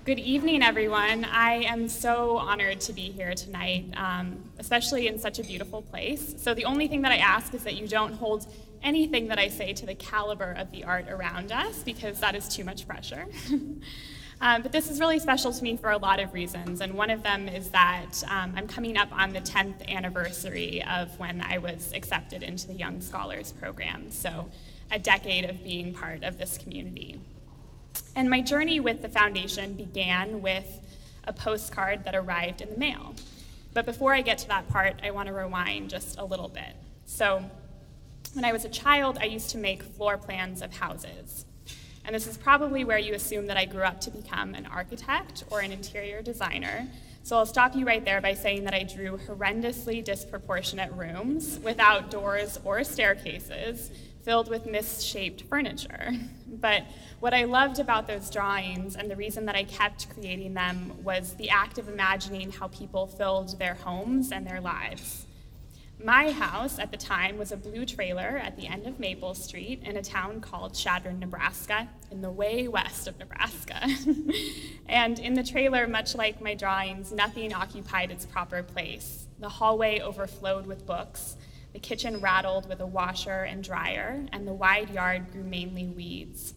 Good evening, everyone. I am so honored to be here tonight, especially in such a beautiful place. So the only thing that I ask is that you don't hold anything that I say to the caliber of the art around us, because that is too much pressure. But this is really special to me for a lot of reasons, and one of them is that I'm coming up on the 10th anniversary of when I was accepted into the Young Scholars Program, so a decade of being part of this community. And my journey with the foundation began with a postcard that arrived in the mail. But before I get to that part, I want to rewind just a little bit. So when I was a child, I used to make floor plans of houses. And this is probably where you assume that I grew up to become an architect or an interior designer. So I'll stop you right there by saying that I drew horrendously disproportionate rooms without doors or staircases, filled with misshaped furniture. But what I loved about those drawings, and the reason that I kept creating them, was the act of imagining how people filled their homes and their lives. My house at the time was a blue trailer at the end of Maple Street in a town called Chadron, Nebraska, in the way west of Nebraska. And in the trailer, much like my drawings, nothing occupied its proper place. The hallway overflowed with books, the kitchen rattled with a washer and dryer, and the wide yard grew mainly weeds.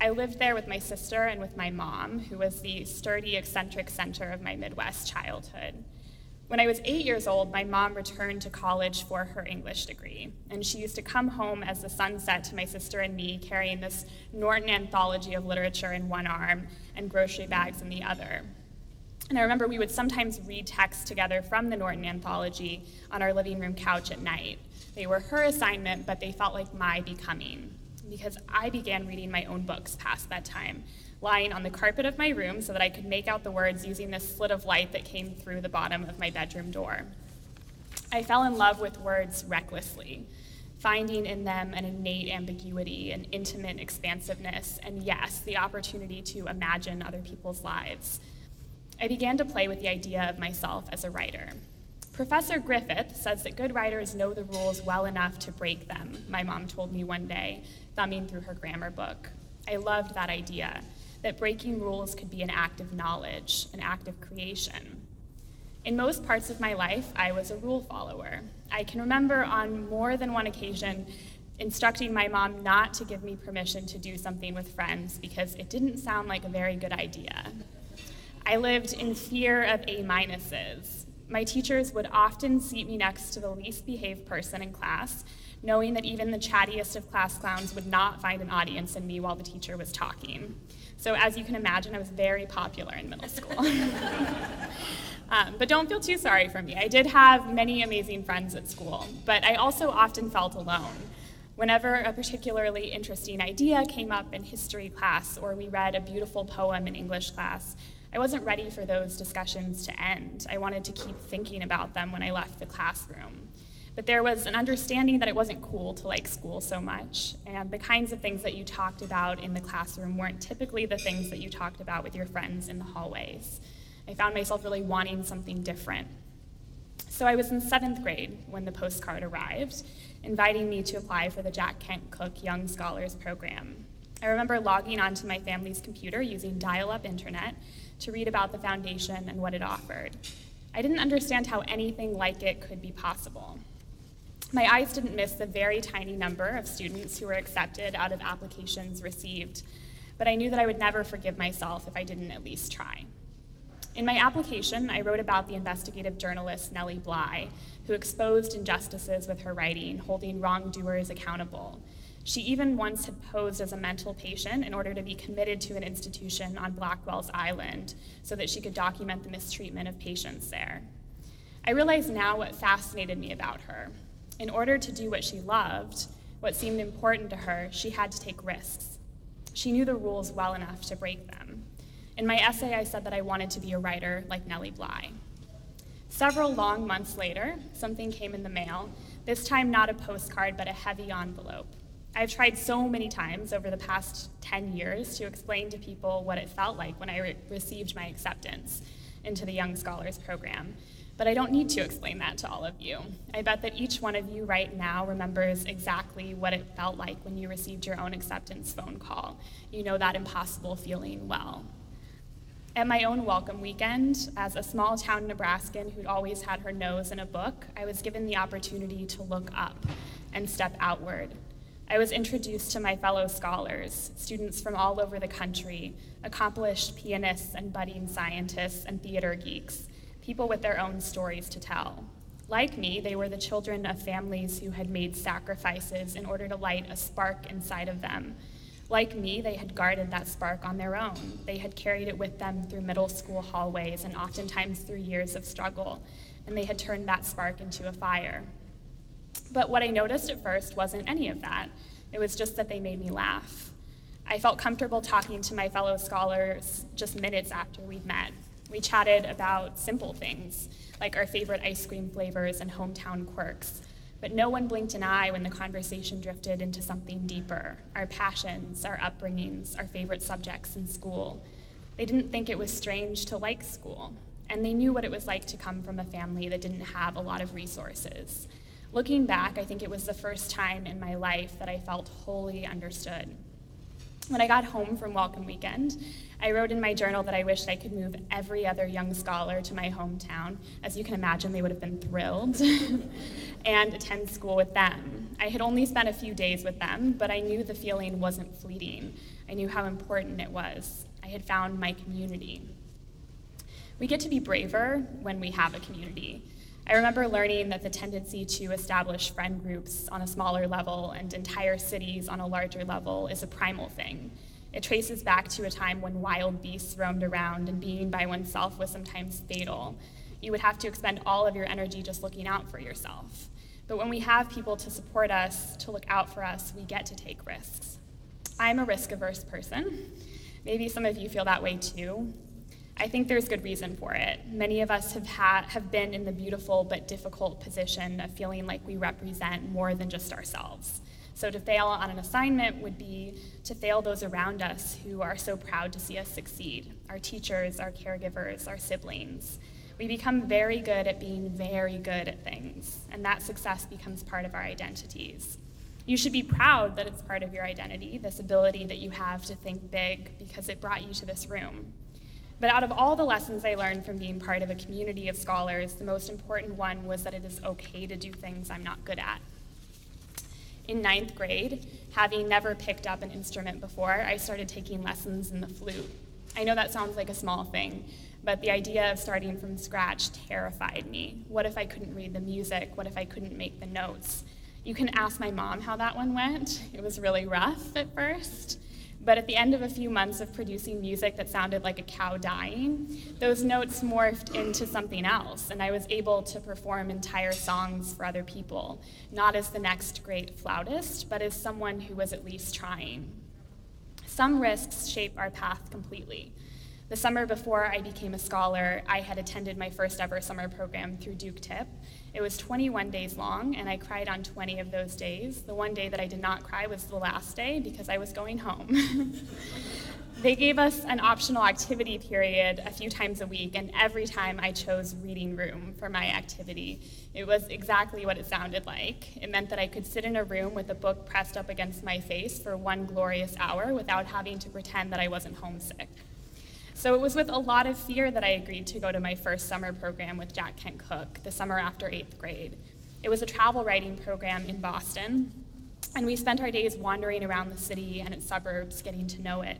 I lived there with my sister and with my mom, who was the sturdy, eccentric center of my Midwest childhood. When I was 8 years old, my mom returned to college for her English degree, and she used to come home as the sun set to my sister and me, carrying this Norton anthology of literature in one arm and grocery bags in the other. And I remember we would sometimes read texts together from the Norton anthology on our living room couch at night. They were her assignment, but they felt like my becoming, because I began reading my own books past that time, lying on the carpet of my room so that I could make out the words using this slit of light that came through the bottom of my bedroom door. I fell in love with words recklessly, finding in them an innate ambiguity, an intimate expansiveness, and yes, the opportunity to imagine other people's lives. I began to play with the idea of myself as a writer. Professor Griffith says that good writers know the rules well enough to break them, my mom told me one day, thumbing through her grammar book. I loved that idea, that breaking rules could be an act of knowledge, an act of creation. In most parts of my life, I was a rule follower. I can remember on more than one occasion instructing my mom not to give me permission to do something with friends because it didn't sound like a very good idea. I lived in fear of A-minuses. My teachers would often seat me next to the least behaved person in class, knowing that even the chattiest of class clowns would not find an audience in me while the teacher was talking. So as you can imagine, I was very popular in middle school. But don't feel too sorry for me. I did have many amazing friends at school, but I also often felt alone. Whenever a particularly interesting idea came up in history class, or we read a beautiful poem in English class, I wasn't ready for those discussions to end. I wanted to keep thinking about them when I left the classroom. But there was an understanding that it wasn't cool to like school so much, and the kinds of things that you talked about in the classroom weren't typically the things that you talked about with your friends in the hallways. I found myself really wanting something different. So I was in 7th grade when the postcard arrived, inviting me to apply for the Jack Kent Cooke Young Scholars Program. I remember logging onto my family's computer using dial-up internet to read about the foundation and what it offered. I didn't understand how anything like it could be possible. My eyes didn't miss the very tiny number of students who were accepted out of applications received, but I knew that I would never forgive myself if I didn't at least try. In my application, I wrote about the investigative journalist Nellie Bly, who exposed injustices with her writing, holding wrongdoers accountable. She even once had posed as a mental patient in order to be committed to an institution on Blackwell's Island so that she could document the mistreatment of patients there. I realize now what fascinated me about her. In order to do what she loved, what seemed important to her, she had to take risks. She knew the rules well enough to break them. In my essay, I said that I wanted to be a writer like Nellie Bly. Several long months later, something came in the mail, this time not a postcard, but a heavy envelope. I've tried so many times over the past 10 years to explain to people what it felt like when I received my acceptance into the Young Scholars Program, but I don't need to explain that to all of you. I bet that each one of you right now remembers exactly what it felt like when you received your own acceptance phone call. You know that impossible feeling well. At my own welcome weekend, as a small-town Nebraskan who'd always had her nose in a book, I was given the opportunity to look up and step outward. I was introduced to my fellow scholars, students from all over the country, accomplished pianists and budding scientists and theater geeks, people with their own stories to tell. Like me, they were the children of families who had made sacrifices in order to light a spark inside of them. Like me, they had guarded that spark on their own. They had carried it with them through middle school hallways and oftentimes through years of struggle, and they had turned that spark into a fire. But what I noticed at first wasn't any of that. It was just that they made me laugh. I felt comfortable talking to my fellow scholars just minutes after we'd met. We chatted about simple things, like our favorite ice cream flavors and hometown quirks. But no one blinked an eye when the conversation drifted into something deeper, our passions, our upbringings, our favorite subjects in school. They didn't think it was strange to like school, and they knew what it was like to come from a family that didn't have a lot of resources. Looking back, I think it was the first time in my life that I felt wholly understood. When I got home from Welcome Weekend, I wrote in my journal that I wished I could move every other young scholar to my hometown. As you can imagine, they would have been thrilled, and attend school with them. I had only spent a few days with them, but I knew the feeling wasn't fleeting. I knew how important it was. I had found my community. We get to be braver when we have a community. I remember learning that the tendency to establish friend groups on a smaller level and entire cities on a larger level is a primal thing. It traces back to a time when wild beasts roamed around and being by oneself was sometimes fatal. You would have to expend all of your energy just looking out for yourself. But when we have people to support us, to look out for us, we get to take risks. I'm a risk-averse person. Maybe some of you feel that way too. I think there's good reason for it. Many of us have been in the beautiful but difficult position of feeling like we represent more than just ourselves. So to fail on an assignment would be to fail those around us who are so proud to see us succeed, our teachers, our caregivers, our siblings. We become very good at being very good at things, and that success becomes part of our identities. You should be proud that it's part of your identity, this ability that you have to think big, because it brought you to this room. But out of all the lessons I learned from being part of a community of scholars, the most important one was that it is okay to do things I'm not good at. In 9th grade, having never picked up an instrument before, I started taking lessons in the flute. I know that sounds like a small thing, but the idea of starting from scratch terrified me. What if I couldn't read the music? What if I couldn't make the notes? You can ask my mom how that one went. It was really rough at first. But at the end of a few months of producing music that sounded like a cow dying, those notes morphed into something else, and I was able to perform entire songs for other people, not as the next great flautist, but as someone who was at least trying. Some risks shape our path completely. The summer before I became a scholar, I had attended my first ever summer program through Duke Tip. It was 21 days long, and I cried on 20 of those days. The one day that I did not cry was the last day because I was going home. They gave us an optional activity period a few times a week, and every time I chose reading room for my activity. It was exactly what it sounded like. It meant that I could sit in a room with a book pressed up against my face for one glorious hour without having to pretend that I wasn't homesick. So it was with a lot of fear that I agreed to go to my first summer program with Jack Kent Cook, the summer after 8th grade. It was a travel writing program in Boston, and we spent our days wandering around the city and its suburbs, getting to know it.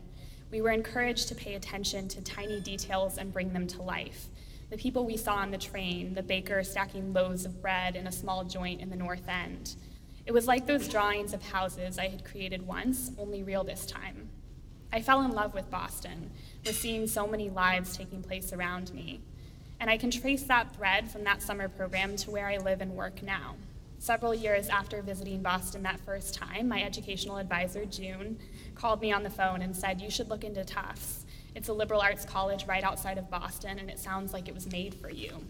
We were encouraged to pay attention to tiny details and bring them to life. The people we saw on the train, the baker stacking loaves of bread in a small joint in the North End. It was like those drawings of houses I had created once, only real this time. I fell in love with Boston, with seeing so many lives taking place around me. And I can trace that thread from that summer program to where I live and work now. Several years after visiting Boston that first time, my educational advisor, June, called me on the phone and said, "You should look into Tufts. It's a liberal arts college right outside of Boston, and it sounds like it was made for you."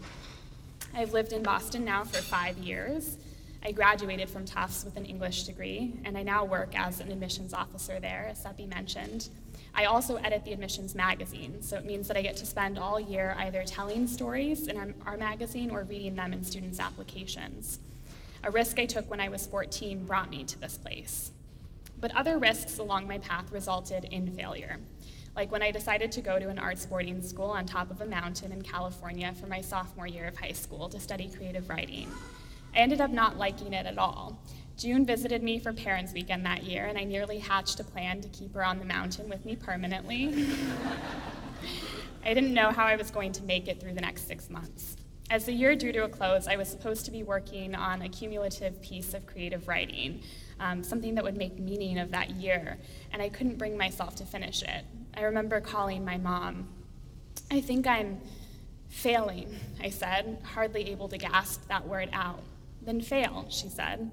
I've lived in Boston now for 5 years. I graduated from Tufts with an English degree, and I now work as an admissions officer there, as Seppi mentioned. I also edit the admissions magazine, so it means that I get to spend all year either telling stories in our magazine or reading them in students' applications. A risk I took when I was 14 brought me to this place. But other risks along my path resulted in failure. like when I decided to go to an arts boarding school on top of a mountain in California for my sophomore year of high school to study creative writing. I ended up not liking it at all. June visited me for Parents' Weekend that year, and I nearly hatched a plan to keep her on the mountain with me permanently. I didn't know how I was going to make it through the next 6 months. As the year drew to a close, I was supposed to be working on a cumulative piece of creative writing, something that would make meaning of that year, and I couldn't bring myself to finish it. I remember calling my mom. "I think I'm failing," I said, hardly able to gasp that word out. "Then fail," she said.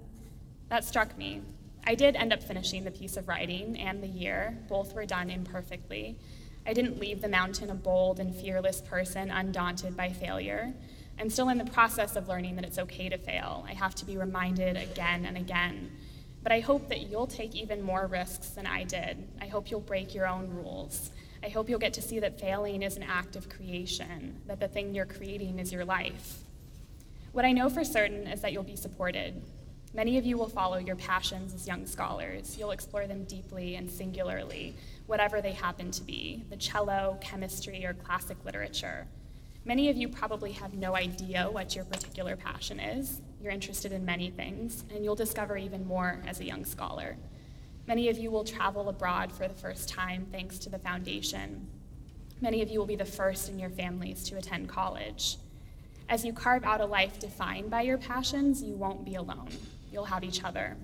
That struck me. I did end up finishing the piece of writing and the year. Both were done imperfectly. I didn't leave the mountain a bold and fearless person undaunted by failure. I'm still in the process of learning that it's okay to fail. I have to be reminded again and again. But I hope that you'll take even more risks than I did. I hope you'll break your own rules. I hope you'll get to see that failing is an act of creation, that the thing you're creating is your life. What I know for certain is that you'll be supported. Many of you will follow your passions as young scholars. You'll explore them deeply and singularly, whatever they happen to be, the cello, chemistry, or classic literature. Many of you probably have no idea what your particular passion is. You're interested in many things, and you'll discover even more as a young scholar. Many of you will travel abroad for the first time thanks to the foundation. Many of you will be the first in your families to attend college. As you carve out a life defined by your passions, you won't be alone. You'll have each other.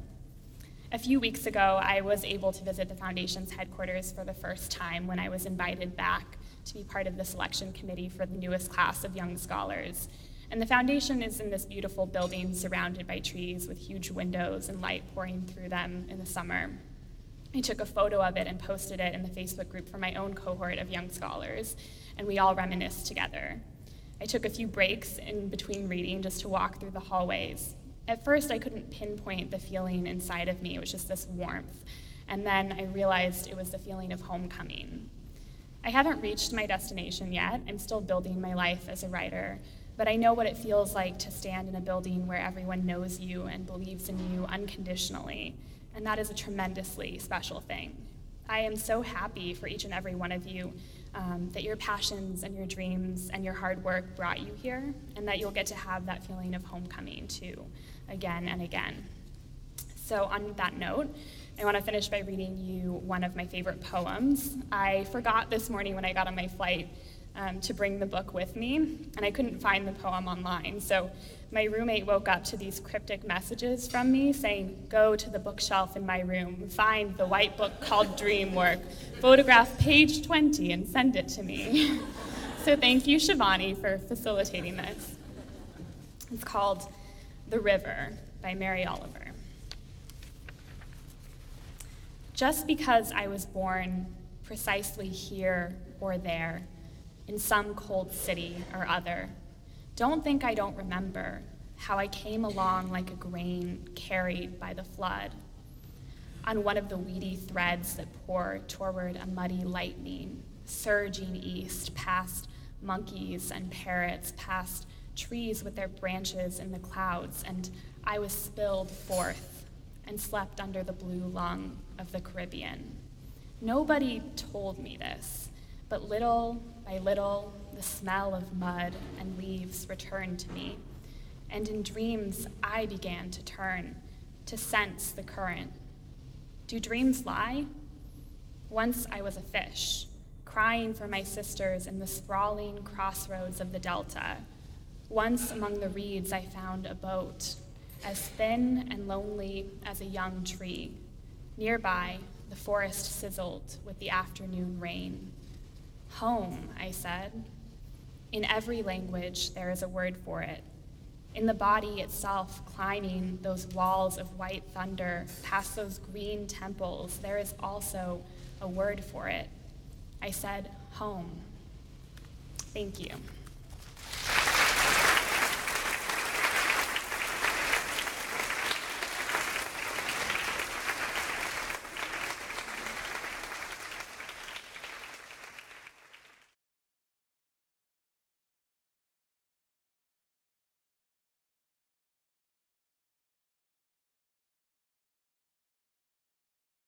A few weeks ago, I was able to visit the Foundation's headquarters for the first time when I was invited back to be part of the selection committee for the newest class of young scholars. And the Foundation is in this beautiful building surrounded by trees with huge windows and light pouring through them in the summer. I took a photo of it and posted it in the Facebook group for my own cohort of young scholars, and we all reminisced together. I took a few breaks in between reading just to walk through the hallways. At first, I couldn't pinpoint the feeling inside of me. It was just this warmth. And then I realized it was the feeling of homecoming. I haven't reached my destination yet. I'm still building my life as a writer, but I know what it feels like to stand in a building where everyone knows you and believes in you unconditionally, and that is a tremendously special thing. I am so happy for each and every one of you that your passions and your dreams and your hard work brought you here, and that you'll get to have that feeling of homecoming too, again and again. So on that note, I want to finish by reading you one of my favorite poems. I forgot this morning when I got on my flight to bring the book with me, and I couldn't find the poem online. So my roommate woke up to these cryptic messages from me saying, "Go to the bookshelf in my room, find the white book called Dreamwork, photograph page 20 and send it to me." So thank you, Shivani, for facilitating this. It's called The River by Mary Oliver. Just because I was born precisely here or there, in some cold city or other, don't think I don't remember how I came along like a grain carried by the flood, on one of the weedy threads that pour toward a muddy lightning, surging east, past monkeys and parrots, past trees with their branches in the clouds, and I was spilled forth and slept under the blue lung of the Caribbean. Nobody told me this, but little by little, the smell of mud and leaves returned to me, and in dreams I began to turn, to sense the current. Do dreams lie? Once I was a fish, crying for my sisters in the sprawling crossroads of the Delta. Once among the reeds I found a boat, as thin and lonely as a young tree. Nearby, the forest sizzled with the afternoon rain. Home, I said. In every language, there is a word for it. In the body itself, climbing those walls of white thunder, past those green temples, there is also a word for it. I said, home. Thank you.